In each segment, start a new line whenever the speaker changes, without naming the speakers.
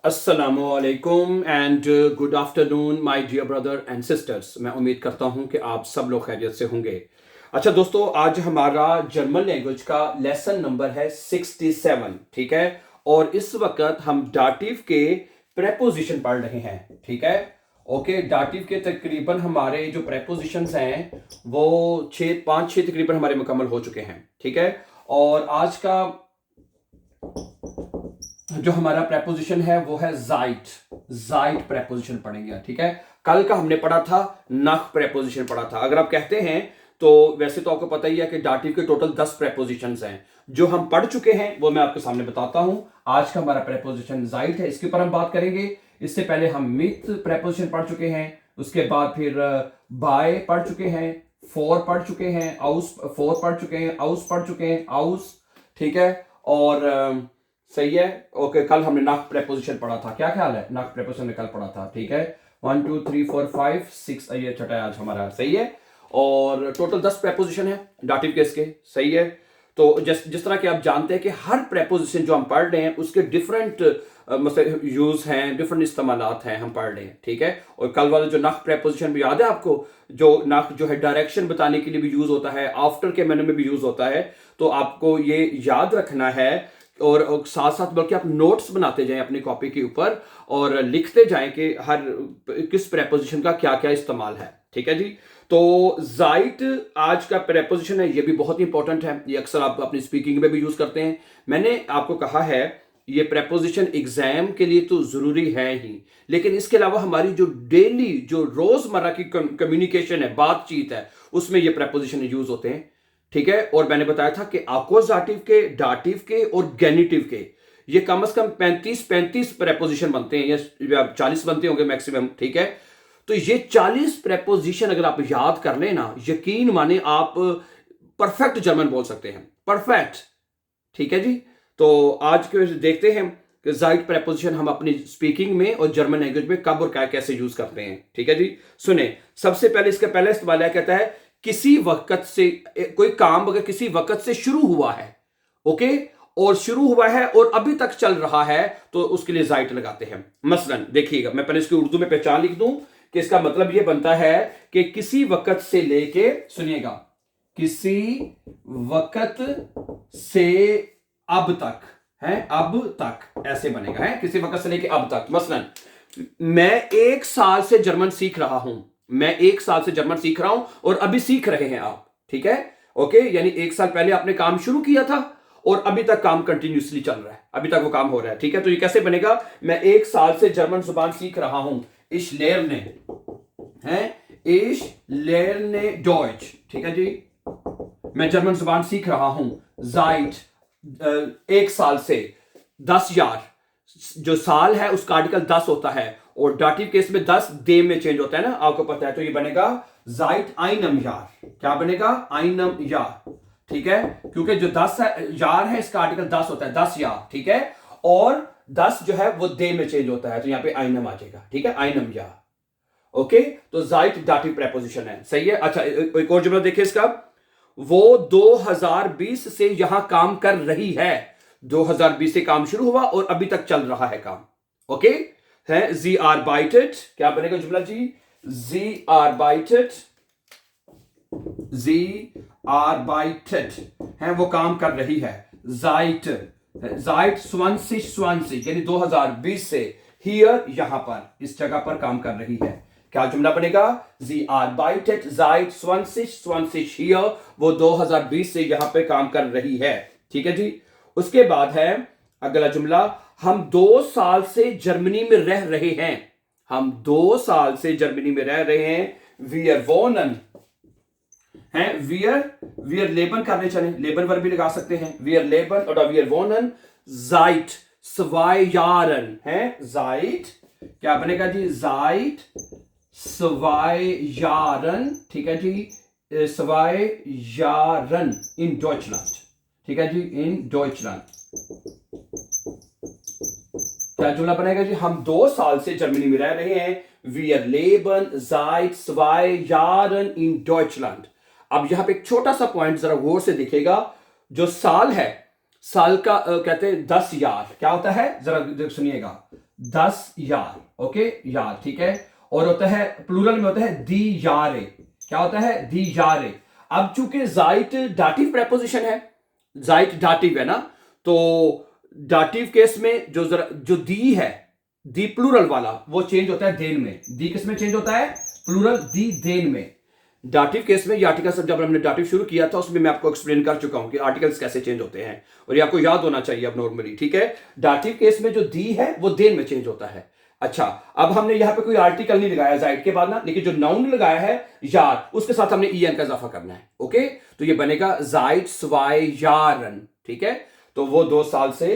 अस्सलामुअलैकुम and good afternoon my dear brother and sisters. मैं उम्मीद करता हूं कि आप सब लोग खैरियत से होंगे। अच्छा दोस्तों, आज हमारा जर्मन लैंग्वेज का लेसन नंबर है 67। ठीक है, और इस वक्त हम डाटिव के प्रेपोजिशन पढ़ रहे हैं। ठीक है, ओके। डाटिव के तकरीबन हमारे जो प्रेपोजिशंस हैं वो 5-6 तकरीबन हमारे मुकम्मल हो चुके हैं। ठीक है, और आज का जो हमारा प्रेपोजिशन है वो है जाइट। जाइट प्रेपोजिशन पढ़ेंगे। ठीक है, कल का हमने पढ़ा था नख प्रेपोजिशन पढ़ा था। अगर आप कहते हैं तो वैसे तो आपको पता ही है कि डाटिव के टोटल 10 प्रेपोजिशंस हैं। जो हम पढ़ चुके हैं वो मैं आपके सामने बताता हूं। आज का हमारा प्रेपोजिशन जाइट है, इसके ऊपर हम बात करेंगे। इससे पहले हम मिथ प्रेपोजिशन पढ़ चुके हैं, उसके बाद फिर बाय पढ़ चुके हैं, फॉर पढ़ चुके हैं, आउस फॉर पढ़ चुके हैं, आउस पढ़ चुके हैं, आउस। ठीक है, और सही है। ओके, कल हमने नाक प्रेपोजिशन पढ़ा था। क्या ख्याल है? नाक प्रेपोजिशन में कल पढ़ा था। ठीक है, 1 2 3 4 5 6 ये छठा है आज हमारा। सही है, और टोटल 10 प्रेपोजिशन है डाटिव केस के। सही है, तो जिस तरह के आप जानते हैं कि हर प्रेपोजिशन जो हम पढ़ रहे हैं उसके डिफरेंट मतलब यूज हैं, डिफरेंट इस्तेमालात हैं, हम पढ़ रहे हैं। ठीक है, और कल वाला जो नख प्रेपोजिशन भी याद है आपको, जो नख जो है डायरेक्शन बताने के लिए भी यूज होता है, आफ्टर के मैनर में भी यूज होता है। तो आपको ये याद रखना है, और साथ साथ बल्कि आप नोट्स बनाते जाएं अपनी कॉपी के ऊपर और लिखते जाएं कि हर किस प्रेपोजिशन का क्या क्या इस्तेमाल है। ठीक है जी, तो जाइट आज का प्रेपोजिशन है, ये भी बहुत इंपॉर्टेंट है। ये अक्सर आप अपनी स्पीकिंग में भी यूज करते हैं। मैंने आपको कहा है ये प्रेपोजिशन एग्जाम के लिए तो जरूरी है ही, लेकिन इसके अलावा हमारी जो डेली जो रोजमर्रा की कम्युनिकेशन है, बातचीत है, उसमें ये प्रेपोजिशन यूज होते हैं। ठीक है, और मैंने बताया था कि अकोजाटिव के, डाटिव के और गेनिटिव के ये कम से कम 35 प्रेपोजिशन बनते हैं, या 40 बनते होंगे मैक्सिमम। ठीक है, तो ये 40 प्रेपोजिशन अगर आप याद कर लें ना, यकीन माने आप परफेक्ट जर्मन बोल सकते हैं, परफेक्ट। ठीक है जी, तो आज के देखते हैं कि जाइट प्रेपोजिशन हम अपनी स्पीकिंग में और जर्मन लैंग्वेज में कब और क्या कैसे यूज करते हैं। ठीक है जी, सुने। सबसे पहले इसका पहला इस्तेमाल है, कहता है किसी वक्त से कोई काम अगर किसी वक्त से शुरू हुआ है, ओके, और शुरू हुआ है और अभी तक चल रहा है, तो उसके लिए जाइट लगाते हैं। मसलन देखिएगा, मैं पहले इसकी उर्दू में पहचान लिख दूं कि इसका मतलब यह बनता है कि किसी वक्त से लेके, सुनिएगा, किसी वक्त से अब तक है, अब तक ऐसे बनेगा, है किसी वक्त से लेके अब तक। मसलन मैं 1 साल से जर्मन सीख रहा हूं, मैं 1 साल से जर्मन सीख रहा हूं और अभी सीख रहे हैं आप। ठीक है, ओके, यानी 1 साल पहले आपने काम शुरू किया था और अभी तक काम कंटिन्यूसली चल रहा है, अभी तक वो काम हो रहा है। ठीक है, तो ये कैसे बनेगा? मैं 1 साल से जर्मन जुबान सीख रहा हूं। इश लेरने है, इश लेरने डॉइच। ठीक है जी, मैं जर्मन जुबान सीख रहा हूं। जाइट 1 साल से 10 यार, जो साल है उसका आर्टिकल 10 होता है, और डाटिव केस में 10 दे में चेंज होता है ना, आपको पता है। तो ये बनेगा जाइट आइनम यार। क्या बनेगा? आइनम यार। ठीक है, क्योंकि जो 10 यार है इसका आर्टिकल 10 होता है, 10 यार। ठीक है, और 10 जो है वो दे में चेंज होता है, तो यहां पे आइनम आ जाएगा। ठीक है, आइनम यार। ओके, तो जाइट डाटिव प्रेपोजिशन है। सही है। अच्छा, एक और जुमला देखिए इसका, वो 2020 से यहां काम कर रही है। 2020 से काम शुरू हुआ और अभी तक चल रहा है काम। ओके, है जी आर्बाइटेड। क्या बनेगा जुमला जी? जी आर्बाइटेड, जी आर्बाइटेड है, वो काम कर रही है। जाइट, जाइट 2020 यानी 2020 से हियर यहां पर, इस जगह पर काम कर रही है। क्या जुमला बनेगा? जी आर्बाइटेड जाइट 2020 हियर, वो 2020 से यहां पे काम कर रही है। ठीक है जी, उसके बाद है अगला जुमला, हम 2 साल से जर्मनी में रह रहे हैं। हम 2 साल से जर्मनी में रह रहे हैं। वियर वोनन है, वियर लेबन करने चले, लेबन वर्ब भी लगा सकते हैं। वियर लेबन और वियर वोनन जाइट 2 यारन है। जाइट क्या बनेगा जी? जाइट 2 यारन। ठीक है जी, 2 यारन इन डॉइचलैंड। ठीक है जी, इन डॉइचलैंड। क्या जुमला बनेगा जी? हम 2 साल से जर्मनी में रह रहे हैं। Wir leben seit 2 Jahren in Deutschland। अब यहां पे एक छोटा सा पॉइंट जरा गौर से दिखेगा। जो साल है, साल का कहते हैं 10 यार। क्या होता है? जरा सुनिएगा, 10 यार, ओके यार, ठीक है। और होता है प्लूरल में होता है दी यारे, क्या होता है, दी यारे। अब चूंकि जाइट डाटिव प्रेपोजिशन है, जाइट डाटिव है ना, तो डाटिव केस में जो दी है, दी प्लूरल वाला, वो चेंज होता है देन में। दी किस में चेंज होता है, प्लूरल दी देन में। डाटिव केस में ये आर्टिकल सब जब हमने डाटिव शुरू किया था उसमें मैं आपको एक्सप्लेन कर चुका हूं कि आर्टिकल्स कैसे चेंज होते हैं, और ये आपको याद होना चाहिए अब नॉर्मली, ठीक है। डाटिव केस में जो दी है वो देन में चेंज होता है। अच्छा, अब हमने यहां पे कोई आर्टिकल नहीं लगाया जाइड के बाद ना, लेकिन जो नाउन लगाया है यार, उसके साथ हमने ईएन का इजाफा करना है, ओके। तो ये बनेगा जाइड स्वाई यारन, ठीक है। तो वो 2 साल से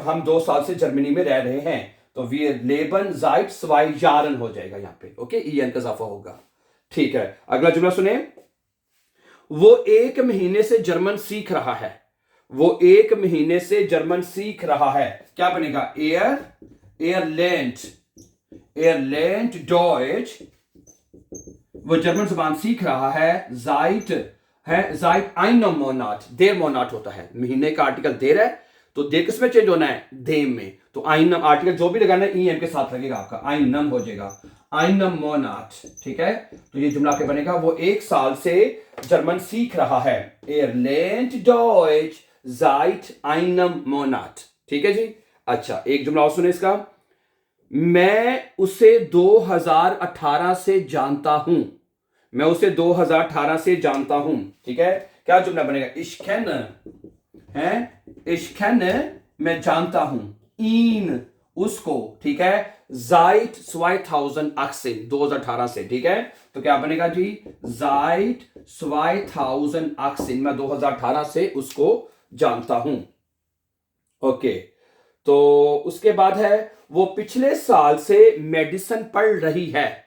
हम 2 साल से जर्मनी में रह रहे हैं, तो वी लेबन जाइड स्वाई यारन हो जाएगा यहां पे, ओके, ईएन का इजाफा होगा, ठीक है। अगला जुमला सुने, वो 1 महीने से जर्मन सीख रहा है, वो 1 महीने से जर्मन सीख रहा है, क्या बनेगा, एयरलैंड डॉइच, वो जर्मन जुबान सीख रहा है। जाइट है, जाइट einem मोनाट, देर मोनाट होता है, महीने का आर्टिकल देर है, तो देर किस में चेंज होना है, देम में। तो einem आर्टिकल जो भी लगाना है ईएम के साथ लगेगा, आपका einem हो जाएगा, einem मोनाट, ठीक है। तो ये जुमला क्या बनेगा, वो 1 साल से जर्मन सीख रहा है, एयरलैंड डॉइच seit einem मोनाट, ठीक है जी। अच्छा, एक जुमला और सुने इसका, मैं उसे 2018 से जानता हूं, मैं उसे 2018 से जानता हूं, ठीक है। क्या जुमला बनेगा, ich kenne, मैं जानता हूं, ihn, उसको, ठीक है, seit 2018, 2018 से, ठीक है। तो क्या बनेगा जी, seit 2018, मैं 2018 से उसको जानता हूं, ओके। तो उसके बाद है, वो पिछले साल से मेडिसिन पढ़ रही है,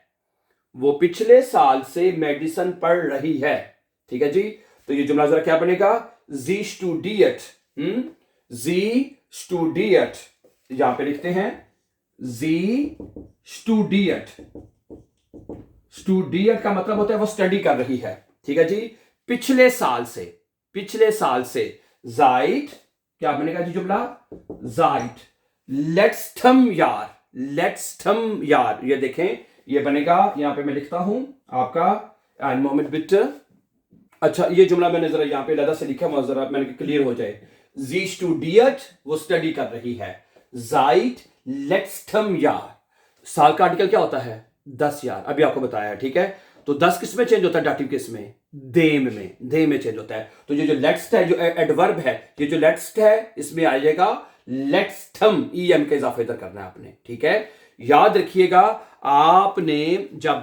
वो पिछले साल से मेडिसिन पढ़ रही है, ठीक है जी। तो ये जुमला जरा क्या बनेगा, जी स्टूडियट, जी स्टूडियट, यहां पे लिखते हैं जी स्टूडियट, स्टूडियट का मतलब होता है वो स्टडी कर रही है, ठीक है जी। पिछले साल से, पिछले साल से, जाइट, क्या बनेगा जी जुमला, जाइट लेट्सटम यार, लेट्सटम यार, ये देखें, ये बनेगा, यहां पे मैं लिखता हूं आपका ein Moment bitte। अच्छा, ये जुमला मैंने जरा यहां पे लदा से लिखा हुआ, जरा मैंने क्लियर हो जाए, जी स्टूडियट, वो स्टडी कर रही है, जाइट लेट्सटम यार, साल का आर्टिकल क्या होता है, 10 यार, अभी आपको बताया, ठीक है। तो 10 किस में चेंज होता है, डाटिव किस में, देम में, दे में चेंज होता है। तो ये जो लेट्स्ट है, जो एडवर्ब है, ये जो लेट्स्ट है, इसमें आ जाएगा लेट्सटम, ईएम का इजाफा इधर करना है आपने, ठीक है। याद रखिएगा, आपने जब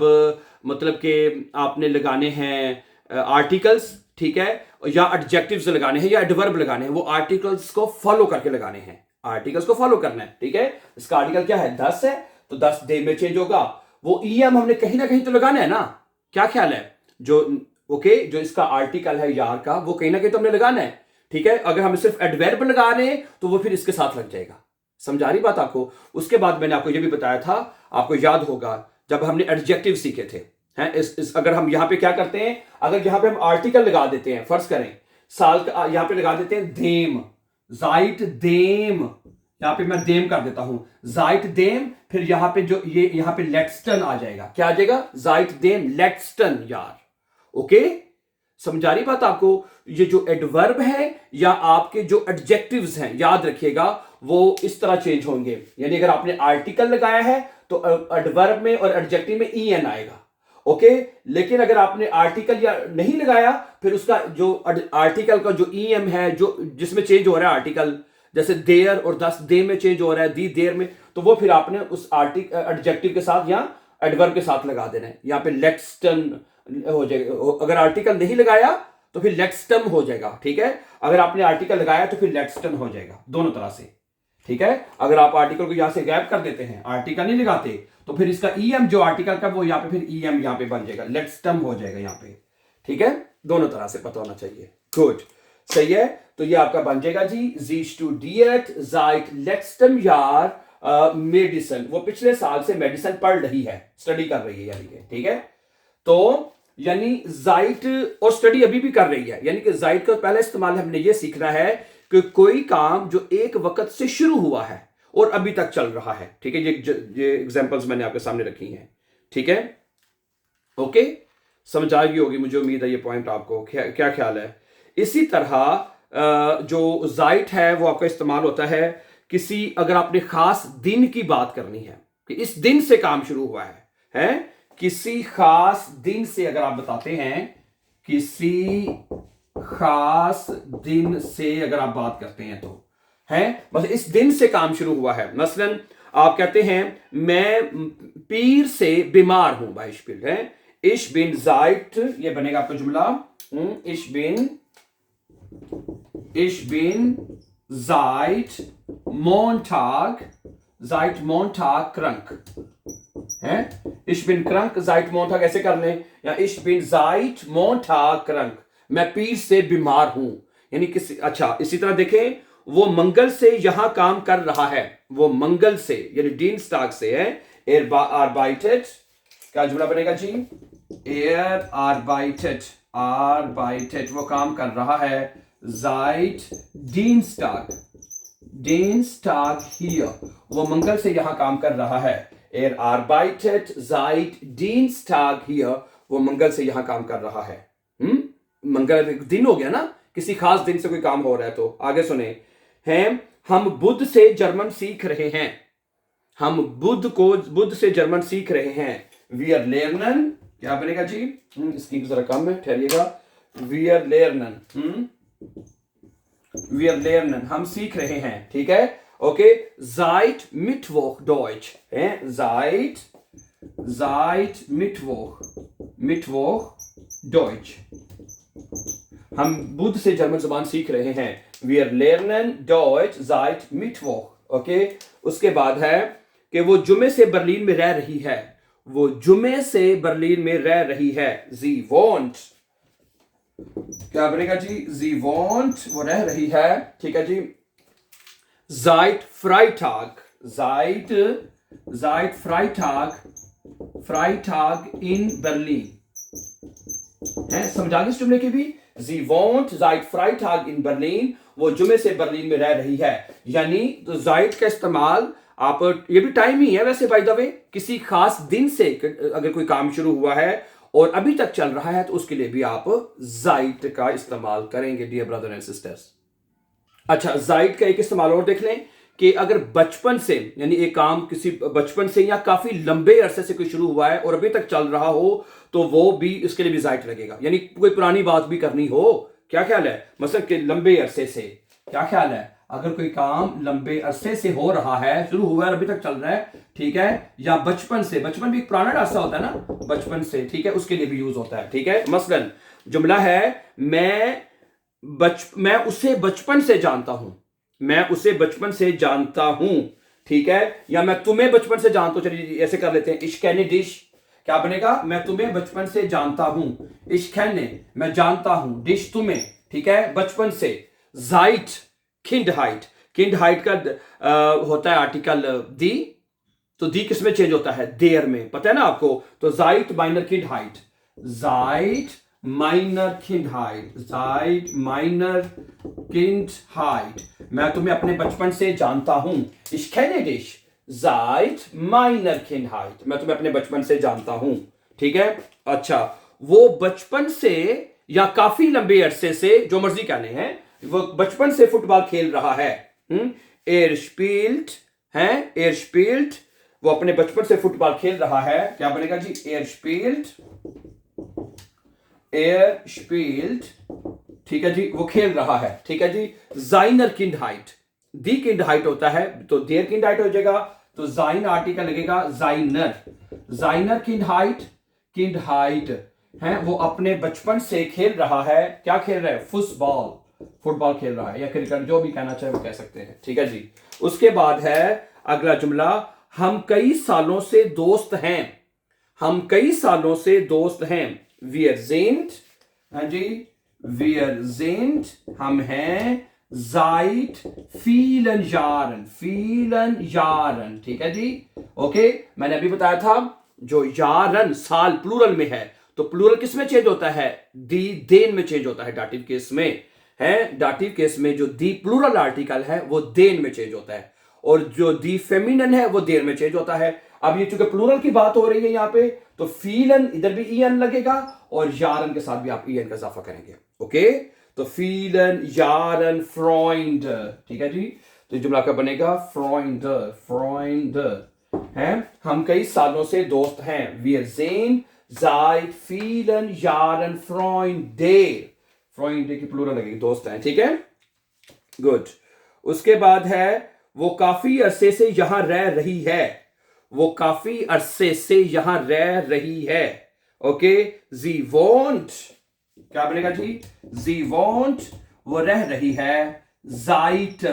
मतलब कि आपने लगाने हैं आर्टिकल्स, ठीक है, या एडजेक्टिव्स लगाने हैं या एडवर्ब लगाने हैं, वो आर्टिकल्स को फॉलो करके लगाने हैं, आर्टिकल्स को फॉलो करना है, ठीक है। इसका आर्टिकल क्या है, 10 है, तो 10 दे में चेंज होगा, वो ईएम हमने कहीं ना कहीं तो लगाना है ना, क्या ख्याल है, जो ओके, जो इसका आर्टिकल है यार का, वो कहीं ना कहीं तो हमने लगाना है, ठीक है। अगर हम सिर्फ एडवर्ब लगा रहे हैं तो वो फिर इसके साथ लग जाएगा, समझा रही बात आपको। उसके बाद मैंने आपको ये भी बताया था, आपको याद होगा जब हमने एडजेक्टिव सीखे थे, हैं, अगर हम यहां पे क्या करते हैं, अगर यहां पे हम आर्टिकल लगा देते हैं, फर्ज करें साल का, यहां पे लगा देते हैं देम, जाइट देम, यहां पे मैं देम कर देता हूं, जाइट देम, फिर यहां पे जो ये यहां पे लेट्सटन आ जाएगा, क्या आ जाएगा, जाइट देम लेट्सटन यार, ओके, समझा रही बात आपको। ये जो एडवर्ब है या आपके जो एडजेक्टिव्स हैं, याद रखिएगा, वो इस तरह चेंज होंगे, यानी अगर आपने आर्टिकल लगाया है तो एडवर्ब में और एडजेक्टिव में ईएन आएगा, ओके। लेकिन अगर आपने आर्टिकल या नहीं लगाया, फिर उसका जो आर्टिकल का जो ईएम है, जो जिसमें चेंज हो रहा है आर्टिकल, जैसे देयर और 10 दे में चेंज हो रहा है, दी देर में, तो वो फिर आपने उस एडजेक्टिव के साथ या एडवर्ब के साथ लगा देना है, यहां पे लेट्सटन हो जाएगा। अगर आर्टिकल नहीं लगाया तो फिर लेट्सटम हो जाएगा, ठीक है। अगर आपने आर्टिकल लगाया तो फिर लेट्सटन हो जाएगा, दोनों तरह से, ठीक है। अगर आप आर्टिकल को यहां से गैप कर देते हैं, आर्टिकल नहीं लगाते, तो फिर इसका ईएम जो आर्टिकल का, वो यहां पे फिर ईएम यहां पे बन जाएगा, लेट्सटम हो जाएगा यहां पे, ठीक है। दोनों तरह से पता होना चाहिए, गुड, सही है। तो ये आपका बन जाएगा जी स्टूडियट जाइट लेट्सटम यार मेडिसिन, वो पिछले साल से मेडिसिन पढ़ रही है, स्टडी कर रही है, यानी कि, ठीक है। तो यानी जाइट और स्टडी अभी भी कर रही है, यानी कि जाइट का पहला इस्तेमाल हमने ये सीखना है कि कोई काम जो एक वक्त से शुरू हुआ है और अभी तक चल रहा है। ठीक है, ये एग्जांपल्स मैंने आपके सामने रखी हैं। ठीक है, ओके, समझ आ गई होगी मुझे उम्मीद है ये पॉइंट आपको। क्या ख्याल है? इसी तरह जो जाइट है वो आपका इस्तेमाल होता है किसी, अगर आपने खास दिन की बात करनी है कि इस दिन से काम शुरू हुआ है किसी खास दिन से अगर आप बताते हैं, किसी खास दिन से अगर आप बात करते हैं तो है बस इस दिन से काम शुरू हुआ है। मसलन आप कहते हैं मैं पीर से बीमार हूं, बाइशपिल है, इश बिन जाइट, ये बनेगा आपका जुमला, इश बिन जाइट मोन्टाग क्रंक है, इश बिन क्रंक जाइट मोन्टाग ऐसे कर लें, या इश बिन जाइट मोन्टाग क्रंक, मैं पीर से बीमार हूं, यानी किसी। अच्छा, इसी तरह देखें, वो मंगल से यहां काम कर रहा है, वो मंगल से यानी डीनस्टाग से है, एर आर्बाइटेड, क्या जुमला बनेगा जी? एर आर्बाइटेड वो काम कर रहा है, जाइट डीनस्टाग हियर, वो मंगल से यहां काम कर रहा है, एर आर्बाइटेड जाइट डीनस्टाग हियर, वो मंगल से यहां काम कर रहा है। मंगल दिन हो गया ना, किसी खास दिन से कोई काम हो रहा है। तो आगे सुने, हैं हम बुध से जर्मन सीख रहे हैं, हम बुध से जर्मन सीख रहे हैं, वी आर लेर्नन, क्या बनेगा जी? इसकी जरा कम है, ठहरिएगा, वी आर लेर्नन, हम सीख रहे हैं। ठीक है, ओके, जाइट मिटवोch डॉइच है, जाइट मिटवोch डॉइच, हम बुध से जर्मन जुबान सीख रहे हैं, वी आर लेर्नन डॉइच जाइट मिटवोch। ओके, उसके बाद है कि वो जुमे से बर्लिन में रह रही है, वो जुमे से बर्लिन में रह रही है, जी वॉन्ट, क्या बनेगा जी? जी वॉन्ट, वो रह रही है। ठीक है जी, जाइट फ्राइटाग इन बर्लिन है, समझा इस जुमले की भी? जी वॉन्ट जाइट फ्राइटाग इन बर्लिन, वो जुमे से बर्लिन में रह रही है, यानी तो जाइट का इस्तेमाल आप, ये भी टाइम ही है वैसे बाय द वे, किसी खास दिन से अगर कोई काम शुरू हुआ है और अभी तक चल रहा है तो उसके लिए भी आप जाइट का इस्तेमाल करेंगे, डियर ब्रदर एंड सिस्टर्स। अच्छा, जाइट का एक इस्तेमाल और देख लें कि अगर बचपन से, यानी एक काम किसी बचपन से या काफी लंबे अरसे से कोई शुरू हुआ है और अभी तक चल रहा हो तो वो भी, इसके लिए भी जाइट लगेगा, यानी कोई पुरानी बात भी करनी हो। क्या ख्याल है? मतलब कि लंबे अरसे से, क्या ख्याल है, अगर कोई काम लंबे अरसे से हो रहा है, शुरू हुआ है और अभी तक चल रहा है, ठीक है, या बचपन से, बचपन भी एक पुराना अरसा होता है ना, बचपन से, ठीक है, उसके लिए भी यूज होता है। ठीक है, मसलन जुमला है, मैं उसे बचपन से जानता हूं, मैं उसे बचपन से जानता हूं। ठीक है, या मैं तुम्हें बचपन से जानता हूं, चलिए ऐसे कर लेते हैं, इश कैने डिश, क्या बनेगा? मैं तुम्हें बचपन से जानता हूं, इश कैने, मैं जानता हूं, डिश तुम्हें, ठीक है, बचपन से। जाइट किंडहाइट का होता है आर्टिकल दी, तो दी किसमें चेंज होता है? देयर में, पता है ना आपको। तो जाइट माइनर किंडहाइट, जाइट माइनर किंडहाइट, मैं तुम्हें अपने बचपन से जानता हूं, ich kenne dich seit meiner Kindheit, मैं तुम्हें अपने बचपन से जानता हूं। ठीक है, अच्छा, वो बचपन से या काफी लंबे अरसे से, जो मर्जी कहने हैं, वो बचपन से फुटबॉल खेल रहा है, er spielt, वो अपने बचपन से फुटबॉल खेल रहा है, क्या बनेगा जी? er spielt, ठीक है जी, वो खेल रहा है। ठीक है जी, seiner Kindheit, दी किंडहाइट होता है तो देयर किंडहाइट हो जाएगा, तो जाइन आर्टिकल लगेगा, जाइनर किंडहाइट है, वो अपने बचपन से खेल रहा है, क्या खेल रहा है? फुटबॉल खेल रहा है, या क्रिकेट, जो भी कहना चाहे वो कह सकते हैं। ठीक है जी, उसके बाद है अगला जुमला, हम कई सालों से दोस्त हैं, हम कई सालों से दोस्त हैं, wir sind, हाँ जी, wir sind, हम हैं, seit vielen Jahren, ठीक है जी, ओके। मैंने अभी बताया था जो यारन साल प्लूरल में है, तो प्लूरल किस में चेंज होता है? दी देन में चेंज होता है, डाटिव केस में है, डाटिव केस में जो दी प्लूरल आर्टिकल है वो देन में चेंज होता है। और जो दी फेमिनिन है वो देर में चेंज होता है। अब ये चूंकि प्लूरल की बात हो रही है यहाँ पे, तो फीलन इधर भी ईएन लगेगा और यारन के साथ भी आप ईएन का इजाफा करेंगे। ओके, तो फीलन, यारन, फ्रॉइंड, ठीक है जी। तो जुमला क्या बनेगा? फ्रॉइंड, फ्रॉइंड है, हम कई सालों से दोस्त हैं। Wir sehen seit vielen Jahren Freunde, फ्रॉइंड की प्लूरल लगेगी, दोस्त हैं, ठीक है, गुड। उसके बाद है वो काफी अरसे से यहां रह रही है, वो काफी अरसे से यहां रह रही है। ओके, जी वॉन्ट क्या बनेगा जी? जी वॉन्ट वो रह रही है, जाइट,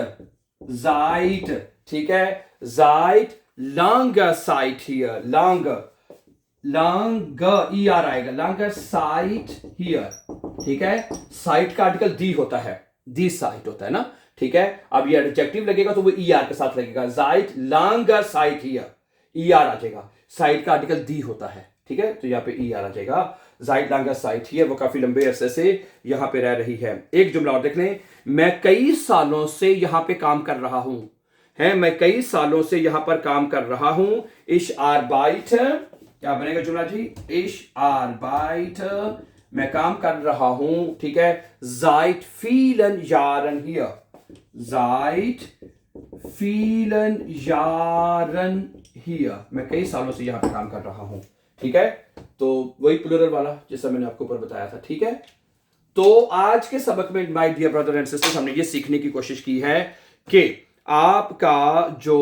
जाइट, ठीक है, जाइट longer site here, longer, longer E R आएगा, लॉन्गर साइट हियर, ठीक है। साइट का आर्टिकल दी होता है, दी साइट होता है ना, ठीक है। अब ये एडजेक्टिव लगेगा तो वो ई आर के साथ लगेगा, जाइट longer site here, E R आ जाएगा, साइट का आर्टिकल दी होता है, ठीक है, तो यहाँ पे ई आर आ जाएगा। जाइट लॉन्गर साइट हियर, वो काफी लंबे अरसे से यहां पे रह रही है। एक जुमला और देख लें, मैं कई सालों से यहां पे काम कर रहा हूं, है, मैं कई सालों से यहां पर काम कर रहा हूं। इश आर्बाइट, क्या बनेगा जुमला जी? इश आर्बाइट, मैं काम कर रहा हूं, ठीक है। जाइट फीलन यारन हियर, जाइट फीलन यारन हियर, मैं कई सालों से यहां पर काम कर रहा हूं, ठीक है। तो वही प्लूरल वाला जैसा मैंने आपको ऊपर बताया था, ठीक है। तो आज के सबक में my dear brother and sisters, हमने ये सीखने की कोशिश की है कि आपका जो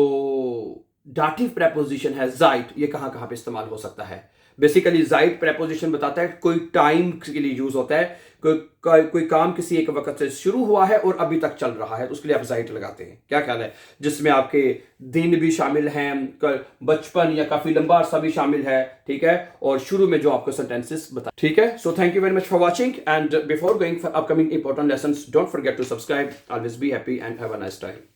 डाटिव प्रेपोजिशन है जाइट, ये कहां कहां पे इस्तेमाल हो सकता है। बेसिकली जाइट प्रेपोजिशन बताता है कोई टाइम के लिए यूज होता है, कोई काम किसी एक वक्त से शुरू हुआ है और अभी तक चल रहा है, तो उसके लिए आप जाइट लगाते हैं। क्या ख्याल है? जिसमें आपके दिन भी शामिल हैं, बचपन या काफी लंबा अरसा भी शामिल है, ठीक है, और शुरू में जो आपको सेंटेंसेस बता, ठीक है। So thank you very much for watching, and before going for upcoming important lessons, don't forget to subscribe. Always be happy and have a nice time.